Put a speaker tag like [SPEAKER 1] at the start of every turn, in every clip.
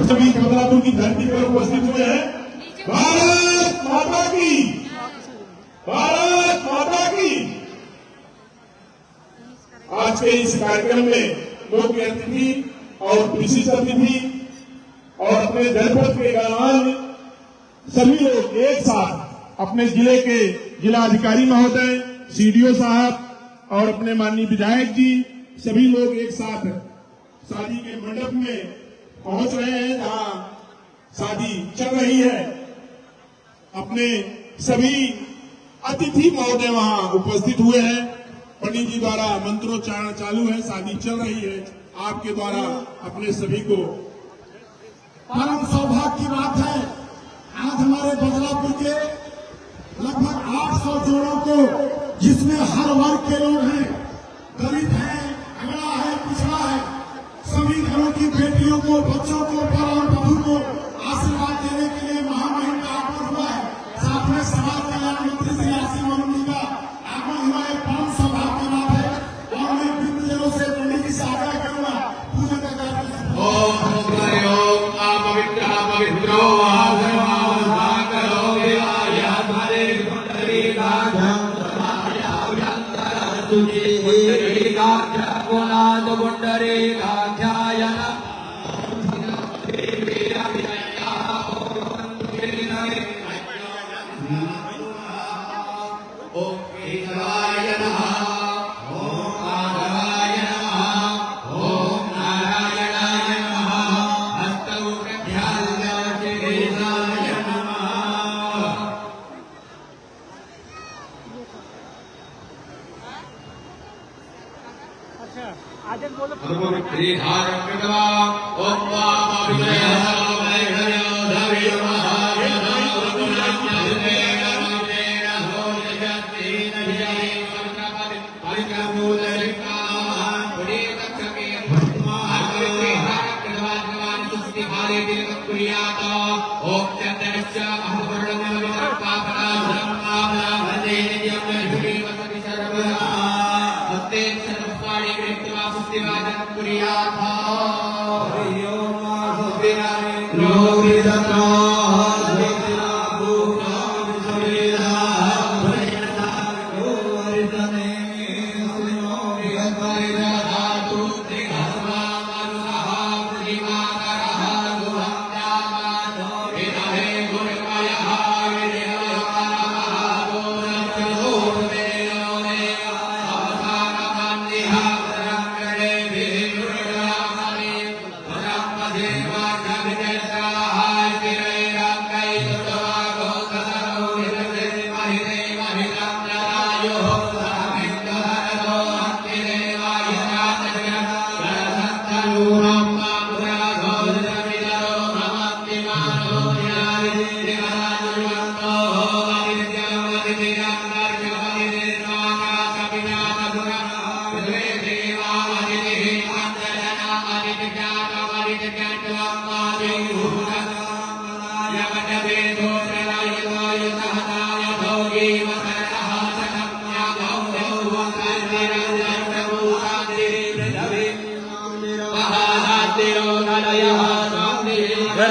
[SPEAKER 1] सभी बदलापुर की धरती पर उपस्थित हुए हैं। भारत माता की, भारत माता की। आज के इस कार्यक्रम में मुख्य अतिथि और विशिष्ट अतिथि और अपने जनपद के गणमान्य सभी लोग एक साथ अपने जिले के जिला अधिकारी महोदय, सीडीओ साहब और अपने माननीय विधायक जी, सभी लोग एक साथ शादी के मंडप में पहुंच रहे हैं जहां शादी चल रही है। अपने सभी अतिथि महोदय वहां उपस्थित हुए हैं। पंडित जी द्वारा मंत्रोच्चारण चालू है, शादी चल रही है। आपके द्वारा अपने सभी को
[SPEAKER 2] परम सौभाग्य की बात है, आज हमारे बदलापुर के लगभग 800 जोड़ों को, जिसमें हर वर्ग के लोग हैं, दलित है, अगड़ा है, पिछड़ा है, सभी घरों की बेटियों को, बच्चों को, वर और वधू को आशीर्वाद देने के लिए महामहिम का आगमन हुआ है। साथ में समाज कल्याण मंत्री श्री आशीष मनु जी का आगमन हुआ है। परम सौभाग्य की बात है और मैं विद्यालयों से पंडित जी से आग्रह करूंगा पूजन का कार्य।
[SPEAKER 3] ओम हरिओम पवित्र पवित्रो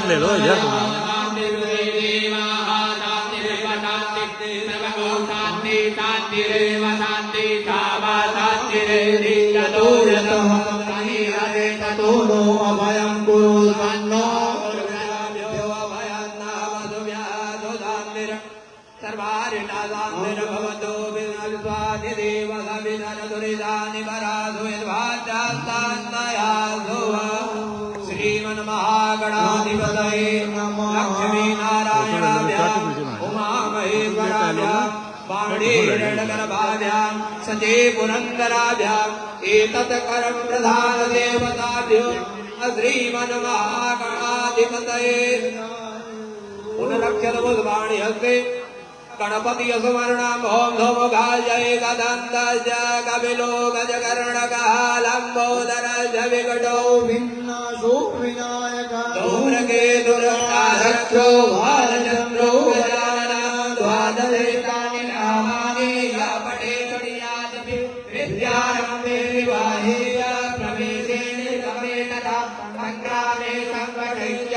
[SPEAKER 4] ले लो इधर
[SPEAKER 5] श्रीमन महागणाधिपतये लक्ष्मी नारायणाभ्यां उमा महेश्वराभ्यां बाणेरणगर्भाभ्यां सचे पुरन्दराभ्याम् एतत् करं प्रधान देवताभ्यो श्रीमन महागणाधिपतये पुनरक्षत बुधवाणी हस्ते गणपति स्मरणम् ओम धूम गाजय गदन्तज कपिलो गजकर्णकः लम्बोदरज विकटो
[SPEAKER 2] विघ्नाशो विनायक
[SPEAKER 5] धूम्रकेतुरक्षो भालचन्द्रो गजाननः द्वादशेतानि नामानि या पठेत् विद्यारम्भे विवाहे प्रवेशेन गमे तथा सङ्ग्रामे संकटैश्च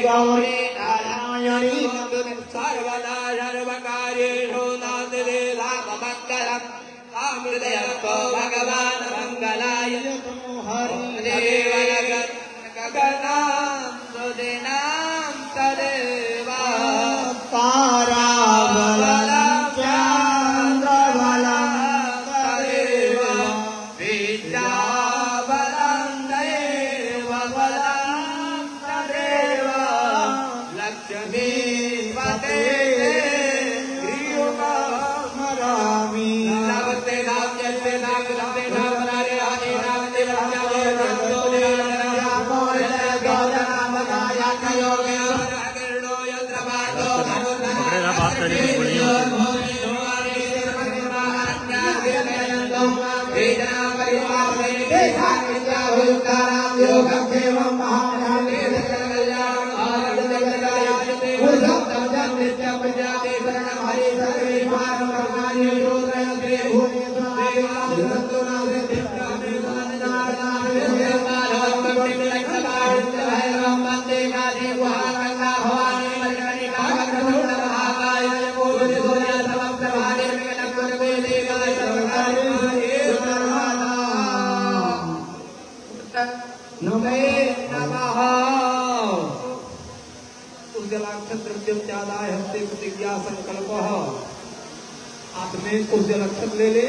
[SPEAKER 5] गौरी नारायणी सर्वदा सर्वकार्येषु नास्ति मंगलम् अमृतयस्तो भगवान् मंगलाय हरिदेव गगनां सुदिनां तदेव ताराबलं चन्द्रबलं तदेव विद्याबलं दैवबलं तदेव लक्ष्मीपते गृहमरामि नमस्ते नाम्यस्ते नामस्ते नामनारे हरे नामते लक्ष्यामि
[SPEAKER 4] पकड़ेगा बात करेगी बढ़िया
[SPEAKER 5] नमे नमः द्रव्यम ज्यादाय हस्ते प्रतिज्ञा संकल्प हाथ में कुछ जलक्षण ले ले।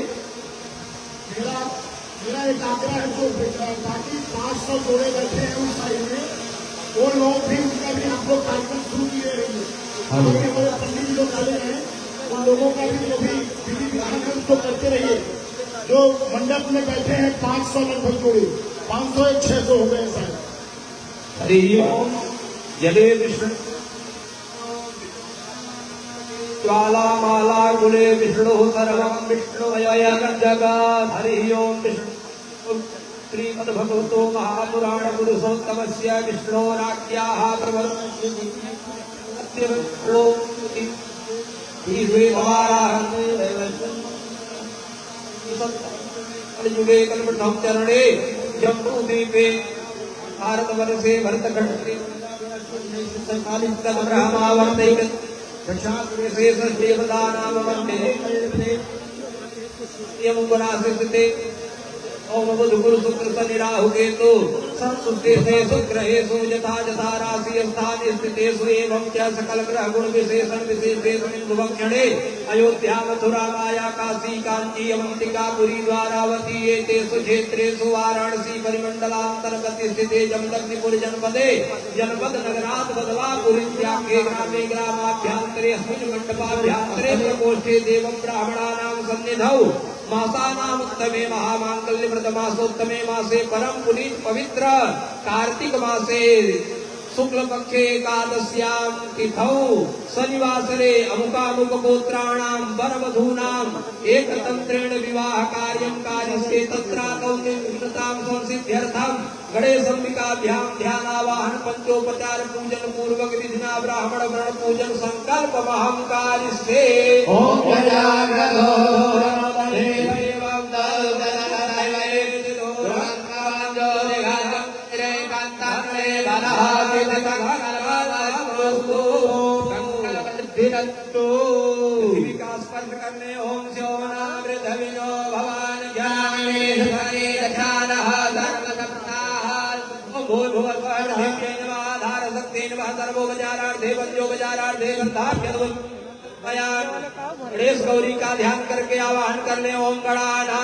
[SPEAKER 2] मेरा एक आग्रह है जो बाकी 500 जोड़े बैठे हैं उस साइड में वो लोग भी उनका भी आप लोग कार्यक्रम शुरू किए रहिए। हमारे पंडित जी लोग चले हैं उन लोगों का भी जो भी विधि विधान है उसको करते रहिए। जो मंडप में बैठे हैं 500 लगभग जोड़े 500 या 600 हो गए शायद।
[SPEAKER 5] हरि ओम जले विष्णु ज्वाला माला कुले विष्णु सर्वं विष्णुमय जगत्। हरि ओम विष्णु श्रीमद् भगवतो महापुराण पुरुषोत्तमस्य विष्णोराज्ञाः युगे कल्पनां चरणे जम्बूद्वीपे भारतवर्षे भरतखण्डे ब्रह्मावर्तैक देवदानामवन्ते ओम बुधगुरु शुक्र शनि राहु केतु संस्कृतेषु ग्रहेषु यथा यथा राशि स्थान स्थितेषु एवं च सकल ग्रह गुण विशेषण विशेषेषु क्षणे अयोध्या मथुरा माया काशी कांची अवंतिका पुरी द्वारावती एतेषु क्षेत्रेषु वाराणसी परिमंडलांतर्गत स्थिते जमदग्निपुर जनपदे जनपद नगरात् बदलापुर इत्याख्ये ग्रामे ग्रामाभ्यन्तरे अस्मिन् मंडपाभ्यन्तरे प्रकोष्ठे देवं ब्राह्मणानां सन्निधौ मासानामुत्तमे महामांगल्य व्रतमासोत्तमे मासे परम पुनीत पवित्र कार्तिक मासे शुक्ल पक्षे एकादश्यां तिथौ शनिवासरे अमुकामुक गोत्राणां वरवधूनां एकतंत्रेण विवाह कार्यं कार्यस्ते तत्रादौ निर्विघ्नतां संसिद्ध्यर्थं गणेशाम्बिकाभ्यां ध्यानावाहन पंचोपचार पूजन पूर्वक विधिना ब्राह्मण वर्ण पूजन संकल्प महं कार्यस्ते। ओम गजाननो देवं स्पर्श करने ओम शिवनामृतविनो भवान ज्ञानेन ध्यानः सर्वसप्ताह भूय भुवस्वः आधार शक्तेन वह सर्वोपचारार्थे पंचोपचारार्थे गंधाभ्यद्वै गणेश गौरी का ध्यान करके आवाहन करने ओम गणानां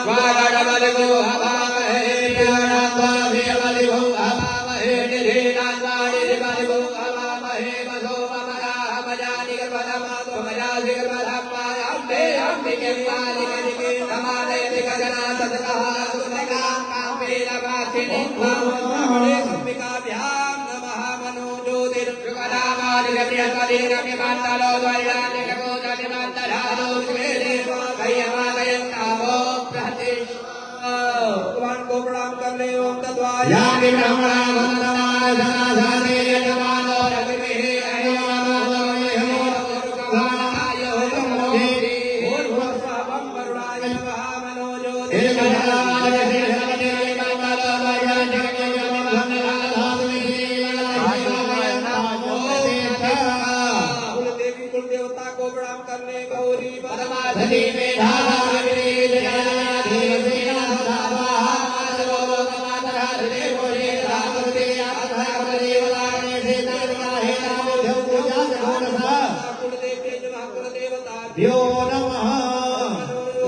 [SPEAKER 3] यानि ब्रह्मणा वन्दमान धनाधाने यजमानो अग्निः
[SPEAKER 5] कुलदेवी कुल देवता को प्रणाम करने गौरी
[SPEAKER 3] धनी में धारा
[SPEAKER 5] कुलदेवी कुल देवता
[SPEAKER 3] यो नमः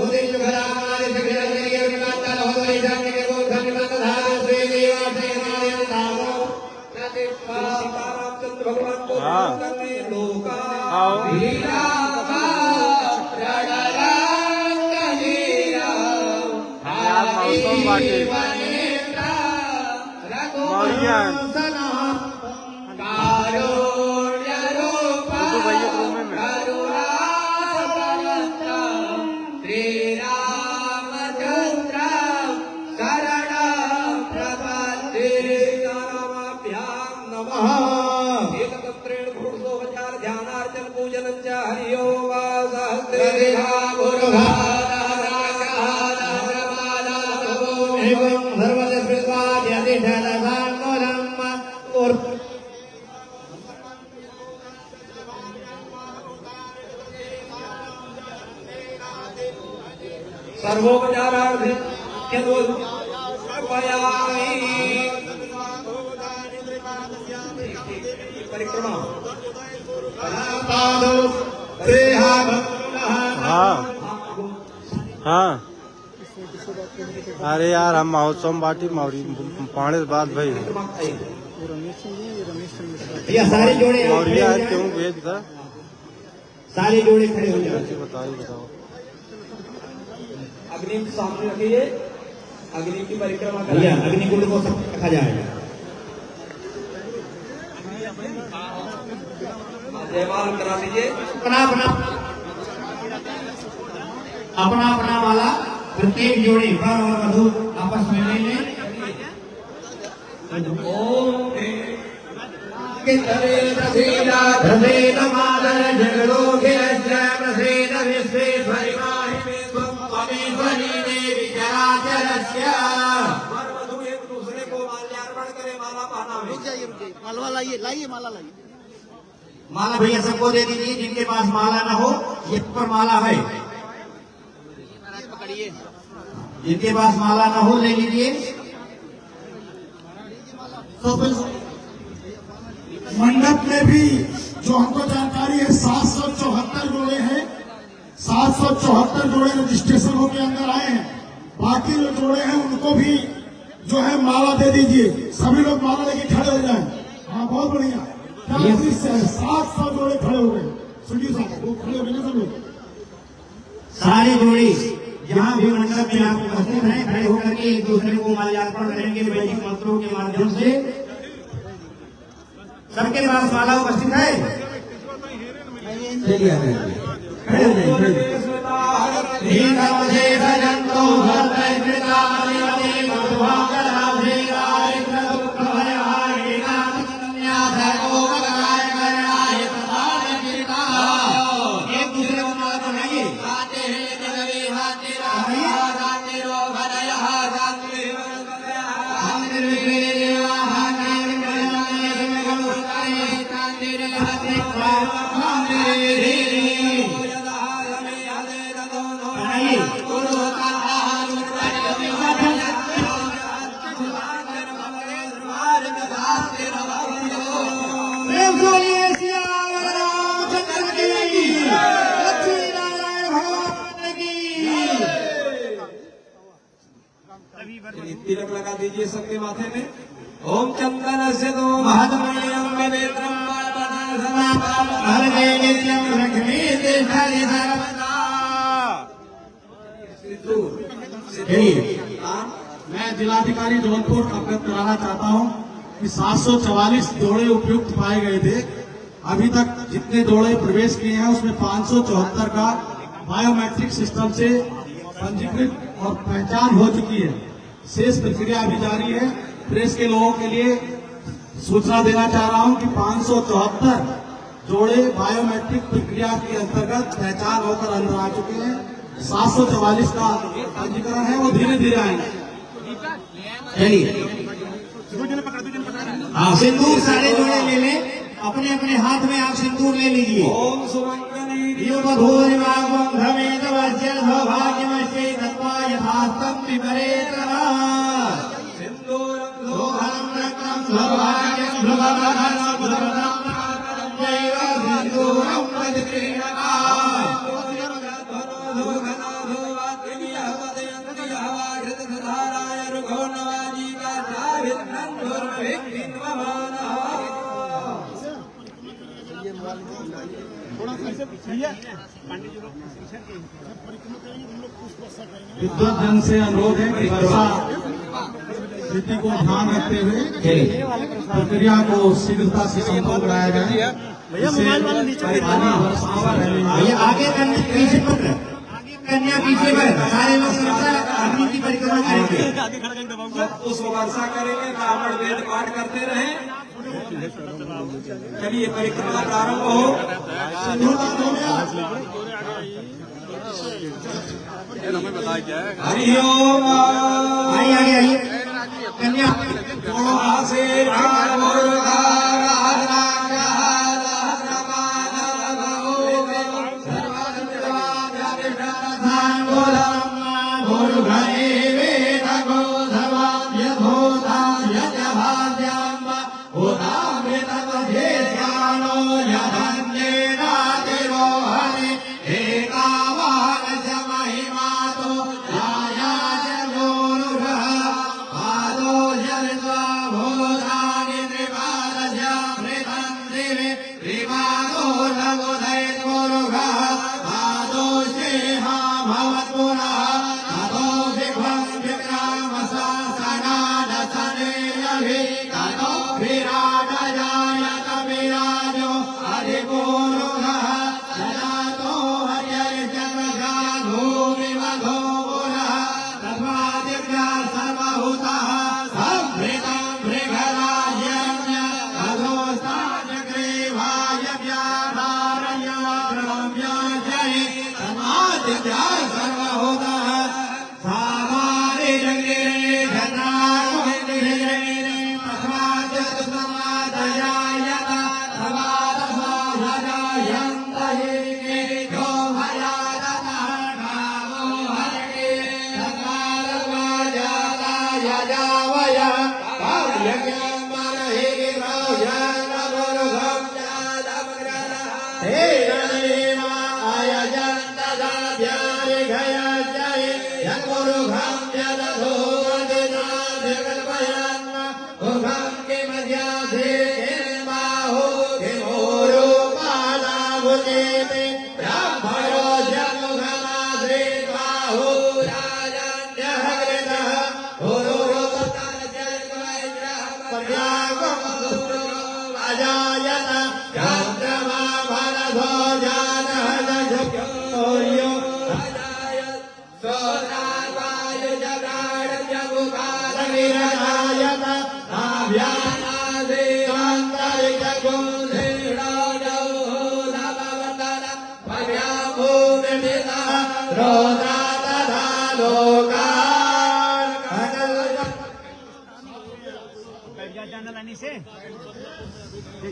[SPEAKER 3] उदित घरामानि जगदगिरि विमानल होई जाने के वो धन्यवाद धारा श्री देवाते हमारे नामो
[SPEAKER 5] सीतारामचंद्र भगवान को प्रणाम करने लोका
[SPEAKER 3] वीरा
[SPEAKER 5] एकतंत्रेण घोषोपचार ध्यानार्चन पूजन च हरिओ वा सहस्रेहा
[SPEAKER 3] एवं सर्वदस्कृत्वाद्यतिशतसाङ्गोधर्म
[SPEAKER 5] सर्वोपचारार्थ समर्पयामि परिक्रमा
[SPEAKER 4] हाँ हाँ अरे यार हम महोत्सव बाटी मावरी पाने बात भाई
[SPEAKER 3] ये सारे जोड़े
[SPEAKER 4] मौर्य यार क्यों भेज था
[SPEAKER 3] सारे जोड़े खड़े हो जाओ
[SPEAKER 4] बताओ
[SPEAKER 5] अग्नि के सामने रखिए अग्नि की परिक्रमा
[SPEAKER 3] भैया
[SPEAKER 5] करिए
[SPEAKER 3] अग्निकुंड को सब रखा जाएगा
[SPEAKER 5] जयमाल करा दीजिए
[SPEAKER 3] अपना अपना अपना अपना वाला प्रत्येक जोड़ी वर और वधु आपस में ले लें प्रसेद मादर जगलोकिरश्च प्रसेद विश्वेश्वरि माहि मे त्वं त्वमेश्वरी देवी चराचरस्य
[SPEAKER 5] वर वधु एक दूसरे को माल्यार्पण करे माला पहनावे
[SPEAKER 6] मालवा लाइए लाइए माला लाइए
[SPEAKER 3] माला भैया सबको दे दीजिए जिनके पास माला ना हो ये पर माला है
[SPEAKER 6] पकड़िए
[SPEAKER 3] जिनके पास माला ना हो ले लीजिए
[SPEAKER 2] तो फिर मंडप में भी जो हमको जानकारी है 774 जोड़े हैं 774 जोड़े रजिस्ट्रेशन होकर अंदर आए हैं बाकी जो जोड़े हैं उनको भी जो है माला दे दीजिए सभी लोग माला लेके खड़े हो जाएं हाँ बहुत बढ़िया क्या 700 जोड़े खड़े हो गए सुनिए साहब वो खड़े हो गए ना सब लोग
[SPEAKER 3] सारी जोड़ी जहाँ भी मंडप में आप उपस्थित हैं खड़े होकर के एक दूसरे को माल्यार्पण करेंगे वैदिक मंत्रों के माध्यम से सबके पास माला उपस्थित है चलिए खड़े हो जाइए एक दूसरे को माला बनाइए
[SPEAKER 5] तिलक लगा दीजिए सबके माथे में ओम चंदन से दो महत्मयम पवित्रम
[SPEAKER 2] मैं जिलाधिकारी जबलपुर अवगत कराना चाहता हूं कि 744 जोड़े उपयुक्त पाए गए थे। अभी तक जितने जोड़े प्रवेश किए हैं उसमें 574 का बायोमेट्रिक सिस्टम से पंजीकृत और पहचान हो चुकी है। शेष प्रक्रिया अभी जारी है।
[SPEAKER 7] प्रेस के लोगों के लिए सूचना देना चाह रहा हूं कि 574 जोड़े बायोमेट्रिक प्रक्रिया के अंतर्गत पहचान होकर अंदर आ चुके हैं। 744 का पंजीकरण है, वो धीरे धीरे आएंगे।
[SPEAKER 3] चलिए, हाँ, सिंदूर सारे जोड़े ले लें, अपने अपने हाथ में आप सिंदूर ले लीजिए।
[SPEAKER 7] ओम सुमंगली
[SPEAKER 3] सौभाग्यमस्ते तत्वा यथास्तम विपरेतः
[SPEAKER 7] सिंदूरं
[SPEAKER 3] लोहं रत्नं सौभाग्यं ध्रुवमधनं ध्रुवं जैव सिंदूरं वज्रेणा
[SPEAKER 7] विद्युत जन से अनुरोध है कि वर्षा स्थिति को ध्यान रखते हुए प्रक्रिया को शीघ्रता से संपन्न कराया जाए।
[SPEAKER 3] ये आगे कन्या पीछे पत्र, कन्या पीछे पर सारे लोग अग्नि की परिक्रमा करेंगे।
[SPEAKER 7] उस वर्षा करेंगे, ब्राह्मण वेद पाठ करते रहे। चलिए परिक्रमा प्रारंभ हो। हरि ओम।
[SPEAKER 3] आइए आइए आइए, कन्या
[SPEAKER 7] दोनों हाथ से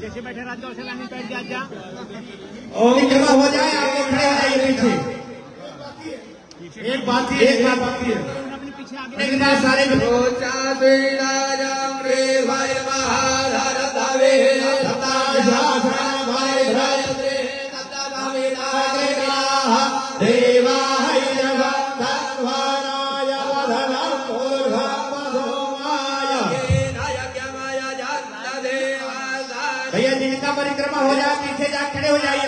[SPEAKER 6] जैसे बैठे राजा वैसे लानी बैठ जा।
[SPEAKER 3] परिक्रमा हो जाए, आप लोग खड़े हो जाइए पीछे। एक बात है,
[SPEAKER 6] पीछे आगे
[SPEAKER 3] एक बात सारे भैया जिनका परिक्रमा हो जाए पीछे जा खड़े हो जाइए।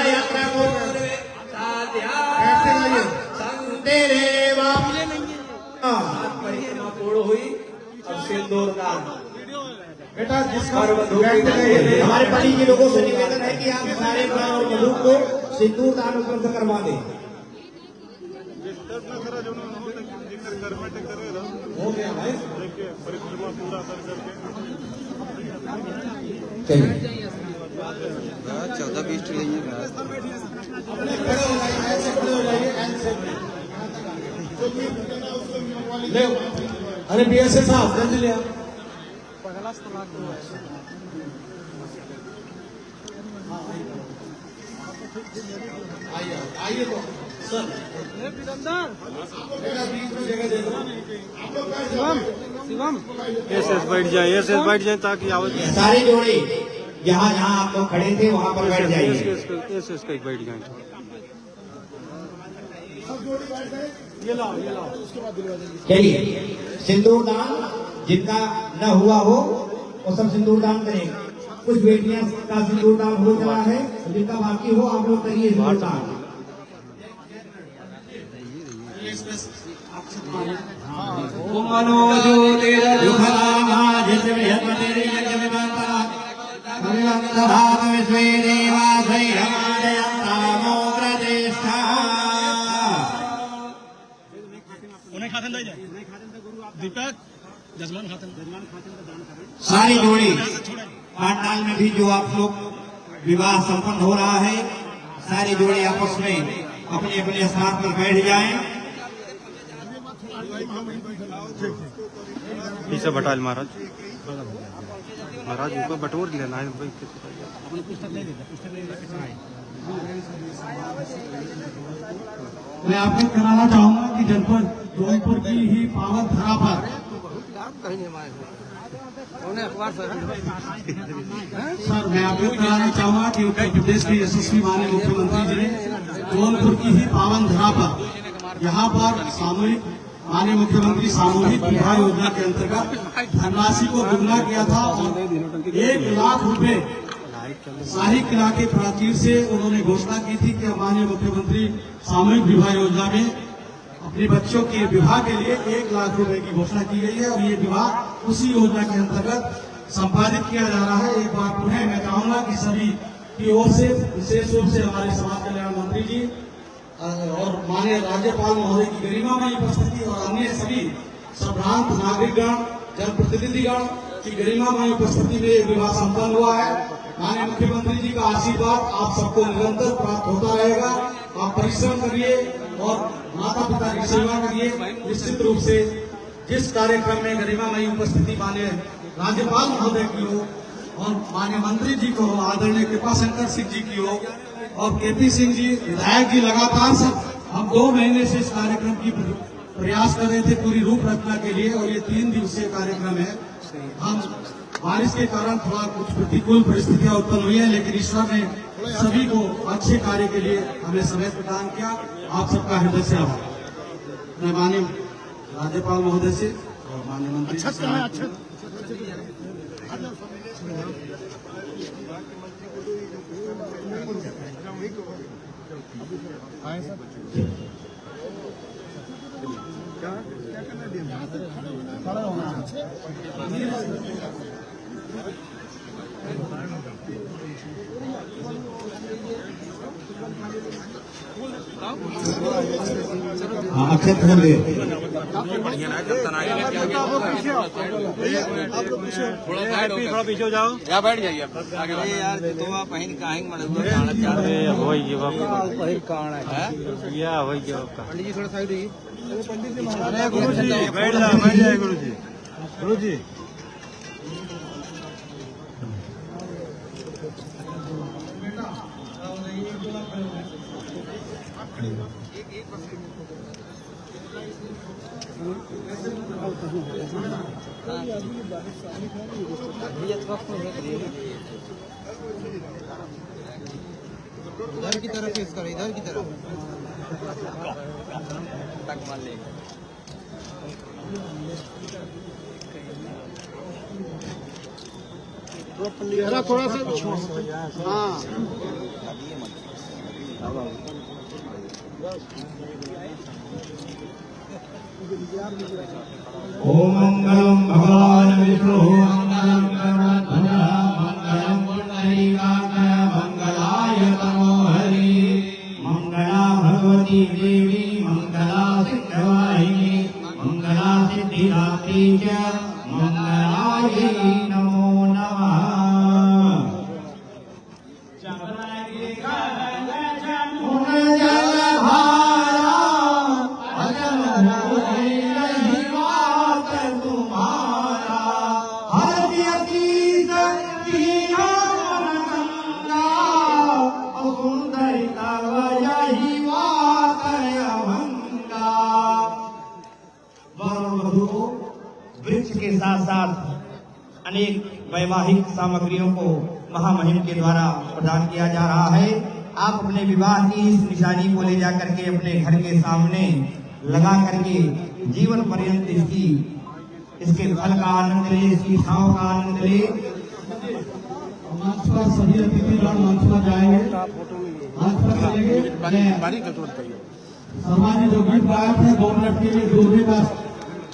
[SPEAKER 3] यात्रा को
[SPEAKER 5] परिक्रमा पूर्ण हुई। अब सिंदूर दान
[SPEAKER 3] बेटा, जिसका हमारे पति के लोगों से निवेदन है कि आप सारे और वधु को सिंदूर दान उपलब्ध करवा दें।
[SPEAKER 7] हो गया भाई।
[SPEAKER 3] चलिए
[SPEAKER 4] 14-20 ट्रेन
[SPEAKER 7] अपने खड़े हो जाइए, ऐसे खड़े हो जाइए, ऐसे ले। अरे बीएसए साहब जल्दी ले आओ। आइए तो सर बीच में जगह दे दो।
[SPEAKER 4] ऐसे बैठ जाए ताकि आवाज
[SPEAKER 3] सारी जोड़ी जहाँ जहाँ आप लोग खड़े थे वहाँ पर बैठ जाइए।
[SPEAKER 4] ऐसे बैठ जाए।
[SPEAKER 3] चलिए सिंदूर दान जिनका न हुआ हो वो सब सिंदूर दान करें। कुछ बेटियां का सिंदूर दान हो चुका है, जिनका बाकी हो आप लोग करिए सिंदूर दान। सारी जोड़ी पांडाल में भी जो आप लोग विवाह संपन्न हो रहा है, सारी जोड़ी आपस में अपने अपने स्थान पर बैठ जाएं।
[SPEAKER 4] पीछे बटाल महाराज ऊपर बटोर लेना है भाई।
[SPEAKER 7] मैं आपको कराना चाहूंगा कि जनपद जौनपुर की ही पावन धरा पर सर मैं आपको कराना चाहूंगा कि उत्तर प्रदेश के यशस्वी माननीय मुख्यमंत्री जी ने जौनपुर की ही पावन धरा पर यहाँ पर सामूहिक माननीय मुख्यमंत्री सामूहिक विवाह योजना के अंतर्गत धनराशि को दुगना किया था और 1 लाख रुपए शाही किला के प्राचीर से उन्होंने घोषणा की थी कि माननीय मुख्यमंत्री सामूहिक विवाह योजना में अपने बच्चों के विवाह के लिए 1 लाख रुपए की घोषणा की गई है और ये विवाह उसी योजना के अंतर्गत संपादित किया जा रहा है। एक बार पुनः मैं चाहूंगा कि सभी की ओर से विशेष रूप से हमारे समाज कल्याण मंत्री जी और माननीय राज्यपाल महोदय की गरिमामयी उपस्थिति और अन्य सभी संभ्रांत नागरिकगण जनप्रतिनिधिगण की गरिमामयी उपस्थिति में विवाह संपन्न हुआ है। माननीय मुख्यमंत्री जी का आशीर्वाद आप सबको निरंतर प्राप्त होता रहेगा। आप परिश्रम करिए और माता पिता की सेवा करिए। निश्चित रूप से जिस कार्यक्रम में गरिमामयी उपस्थिति माननीय राज्यपाल महोदय की हो और माननीय मंत्री जी को हो, आदरणीय कृपा शंकर सिंह जी की हो और केपी सिंह जी विधायक जी लगातार से हम 2 महीने से इस कार्यक्रम की प्रयास कर रहे थे पूरी रूपरेखा के लिए और ये 3 दिवसीय कार्यक्रम है। हम बारिश के कारण थोड़ा कुछ प्रतिकूल परिस्थितियां उत्पन्न हुई है, लेकिन ईश्वर ने सभी को अच्छे कार्य के लिए हमें समय प्रदान किया। आप सबका हृदय से आभार। मैं माननीय राज्यपाल महोदय से और माननीय मंत्री से
[SPEAKER 3] अक्षय होंगे
[SPEAKER 4] थोड़ा पीछे हो जाओ या बैठ जाइए यार। तो आप कहीं कहीं पंडित जी थोड़ा साइड रहिए। गुरु जी बैठ जाए गुरु जी। इधर की तरफ इसका इधर की तरफ तक मान ले। थोड़ा सा हाँ
[SPEAKER 3] ओम मंगलम भगवान विष्णु मंगलम गरुड़ध्वजः मंगलम पुंडरीकाक्षः मंगलाय तनोहरि मंगला भगवती देवी मंगला सिद्धवाहिनी मंगला वृक्ष के साथ साथ अनेक वैवाहिक सामग्रियों को महामहिम के द्वारा प्रदान किया जा रहा है। आप अपने विवाह की इस निशानी को ले जा करके अपने घर के सामने लगा करके जीवन पर्यंत इसके फल का आनंद ले, इसकी छांव का आनंद ले।
[SPEAKER 7] मंच पर सभी अतिथिगण मंच पर जाएंगे, मंच पर चलेंगे। सामान्य जो गीत गायक है 2 मिनट के लिए दूसरे का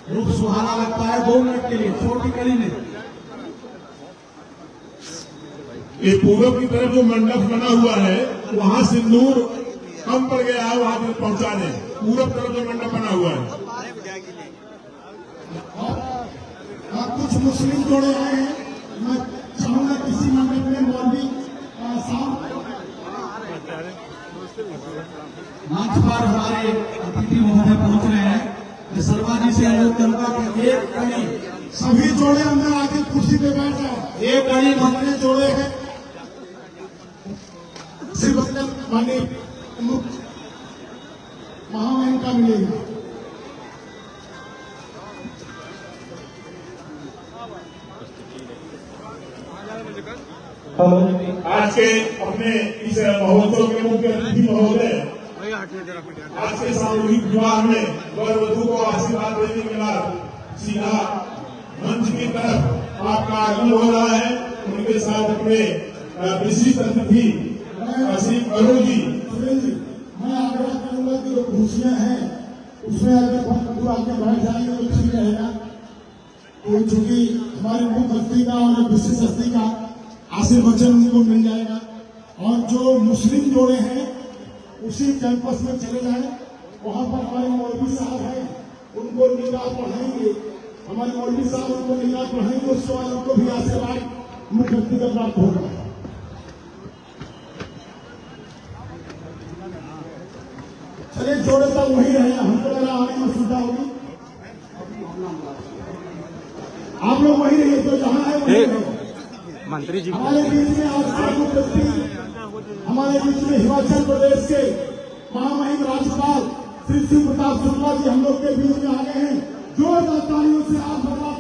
[SPEAKER 7] रूप सुहाना लगता है, 2 मिनट के लिए छोटी कड़ी में।
[SPEAKER 1] ये पूर्व की तरफ जो मंडप बना हुआ है वहाँ सिंदूर कम पड़ गया है, वहाँ पर पहुँचा दें। पूर्व तरफ जो मंडप बना हुआ है
[SPEAKER 2] और कुछ मुस्लिम जोड़े आए हैं, मैं चाहूंगा किसी मंडप में मौलवी साहब
[SPEAKER 7] मंच पर हमारे अतिथि महोदय पहुंच रहे हैं। मैं शर्मा जी से अनुरोध करूंगा कि एक कड़ी
[SPEAKER 2] सभी जोड़े अंदर आके कुर्सी पे बैठ जाए।
[SPEAKER 7] एक कड़ी
[SPEAKER 2] मंत्री जोड़े हैं सिर्फ मानी महामहिम का मिलेगा।
[SPEAKER 1] आज के अपने इस महोत्सव के मुख्य अतिथि महोदय आज के सामूहिक विवाह में वर वधु को आशीर्वाद देने के बाद सीधा मंच की तरफ आपका आगमन हो रहा है। उनके साथ अपने विशिष्ट अतिथि श्री अरुण जी,
[SPEAKER 2] मैं आग्रह करूंगा कि जो खुशियां हैं उसमें अगर वधु आके बैठ जाएंगे तो ठीक रहेगा। तो चूंकि हमारे मुख्य हस्ती का और विशिष्ट हस्ती का आशीर्वचन उनको मिल जाएगा। और जो मुस्लिम जोड़े हैं उसी कैंपस में चले जाएं, वहां पर हमारे मौलवी साहब हैं, उनको निगाह पढ़ाएंगे। हमारे मौलवी साहब उनको निगाह पढ़ाएंगे, उसके बाद उनको भी आशीर्वाद मुख्य हस्ती का प्राप्त होगा। चलिए जोड़े तक वही रहेगा, हमको लगा आने में सुविधा होगी। आप लोग वही रहिए, तो जहाँ है वही रहिए।
[SPEAKER 4] मंत्री जी
[SPEAKER 2] हमारे बीच में आज हमारे बीच में हिमाचल प्रदेश के महामहिम राज्यपाल श्री शिव प्रताप शुक्ला जी हम लोग के बीच में आ गए हैं। जोरदार तालियों से आप बदलाव